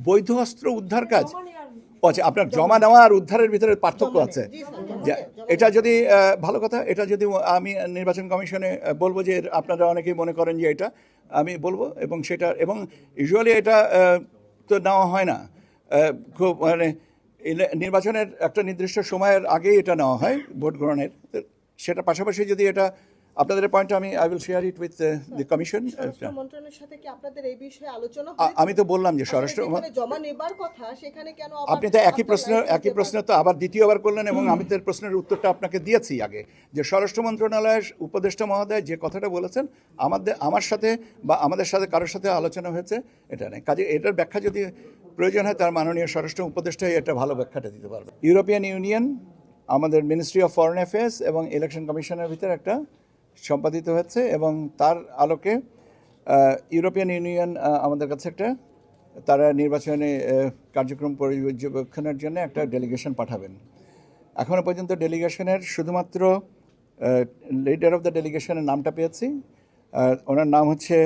বৈধ অস্ত্র উদ্ধার কাজ, আচ্ছা আপনার জমা নেওয়া আর উদ্ধারের ভিতরে পার্থক্য আছে। এটা যদি ভালো কথা, এটা যদি আমি নির্বাচন কমিশনে বলবো যে আপনারা অনেকেই মনে করেন যে এটা আমি বলবো, এবং সেটা এবং ইউজুয়ালি এটা তো নেওয়া হয় না, খুব মানে নির্বাচনের একটা নির্দিষ্ট সময়ের আগেই এটা নেওয়া হয় ভোট গ্রহণের। সেটা পাশাপাশি যদি এটা আপনাদের পয়েন্ট, আমি I will share it with the commission. স্বরাষ্ট্র মন্ত্রণালয়ের সাথে কি আপনাদের এই বিষয়ে আলোচনা আমি তো বললাম যে স্বরাষ্ট্র জমা নেবার কথা, সেখানে কেন আপনি তো একই প্রশ্ন তো আবার দ্বিতীয়বার করলেন, এবং আমি তো প্রশ্নের উত্তরটা আপনাকে দিয়েছি আগে, যে স্বরাষ্ট্র মন্ত্রণালয়ের উপদেষ্টা মহোদয় যে কথাটা বলেছেন আমার সাথে বা আমাদের সাথে কারোর সাথে আলোচনা হয়েছে এটা নেই। কাজে এটার ব্যাখ্যা যদি প্রয়োজন হয় তার মাননীয় স্বরাষ্ট্র উপদেষ্টাই এটা ভালো ব্যাখ্যাটা দিতে পারবে। ইউরোপিয়ান ইউনিয়ন, আমাদের মিনিস্ট্রি অফ ফরেন অ্যাফেয়ার্স এবং ইলেকশন কমিশনের ভিতরে একটা সম্পাদিত হচ্ছে, এবং তার আলোকে ইউরোপিয়ান ইউনিয়ন আমাদের কাছে একটা তারা নির্বাচনে কার্যক্রম পর্যবেক্ষণের জন্য একটা ডেলিগেশন পাঠাবেন। এখনও পর্যন্ত ডেলিগেশনের শুধুমাত্র লিডার অফ দ্য ডেলিগেশনের নামটা পেয়েছি। ওনার নাম হচ্ছে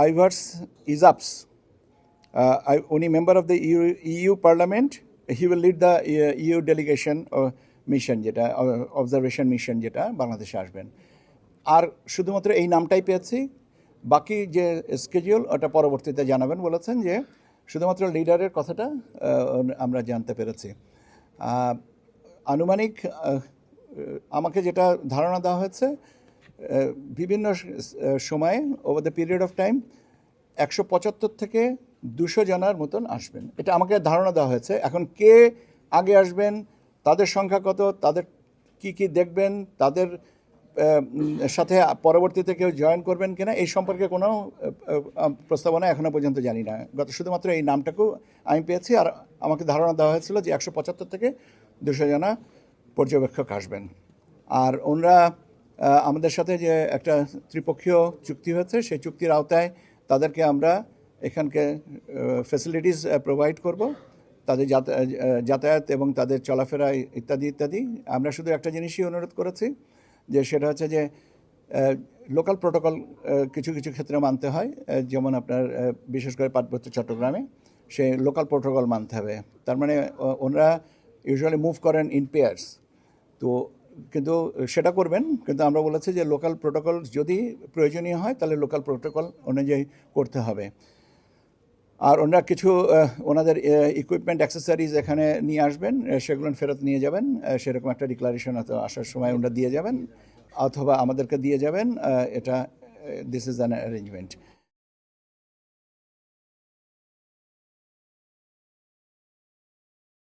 আইভার্স ইজাপস। উনি member of the EU parliament. He will lead the EU delegation mission, যেটা অবজারভেশন মিশন, যেটা বাংলাদেশে আসবেন। আর শুধুমাত্র এই নামটাই পেয়েছি, বাকি যে স্কেডিউল ওটা পরবর্তীতে জানাবেন বলেছেন। যে শুধুমাত্র লিডারের কথাটা আমরা জানতে পেরেছি। আনুমানিক আমাকে যেটা ধারণা দেওয়া হয়েছে, বিভিন্ন সময়ে over the period of time 175 থেকে 200 জনের মতন আসবেন, এটা আমাকে ধারণা দেওয়া হয়েছে। এখন কে আগে আসবেন, তাদের সংখ্যা কত, তাদের কি দেখবেন, তাদের সাথে পরবর্তীতে কেউ জয়েন করবেন কিনা, এই সম্পর্কে কোনো প্রস্তাবনা এখনো পর্যন্ত জানি না। শুধুমাত্র এই নামটাকেও আমি পেয়েছি, আর আমাকে ধারণা দেওয়া হয়েছিল যে 175 থেকে 200 জনা পর্যবেক্ষক আসবেন। আর ওনারা আমাদের সাথে যে একটা ত্রিপক্ষীয় চুক্তি হয়েছে, সেই চুক্তির আওতায় তাদেরকে আমরা এখানকে ফ্যাসিলিটিস প্রোভাইড করব, তাদের যাতায়াত এবং তাদের চলাফেরা ইত্যাদি ইত্যাদি। আমরা শুধু একটা জিনিসই অনুরোধ করেছি, যে সেটা হচ্ছে যে লোকাল প্রোটোকল কিছু কিছু ক্ষেত্রে মানতে হয়, যেমন আপনার বিশেষ করে পার্বত্য চট্টগ্রামে সে লোকাল প্রোটোকল মানতে হবে। তার মানে ওনারা ইউজুয়ালি মুভ করেন ইন পেয়ার্স, তো কিন্তু সেটা করবেন, কিন্তু আমরা বলেছি যে লোকাল প্রোটোকল যদি প্রয়োজনীয় হয় তাহলে লোকাল প্রোটোকল অনুযায়ী করতে হবে। আর ওনারা কিছু ওনাদের ইকুইপমেন্ট অ্যাক্সেসরিজ এখানে নিয়ে আসবেন, সেগুলো ফেরত নিয়ে যাবেন, সেরকম একটা ডিক্লারেশন আসার সময় ওনারা দিয়ে যাবেন, অথবা আমাদেরকে দিয়ে যাবেন। এটা দিস ইজ অ্যান অ্যারেঞ্জমেন্ট।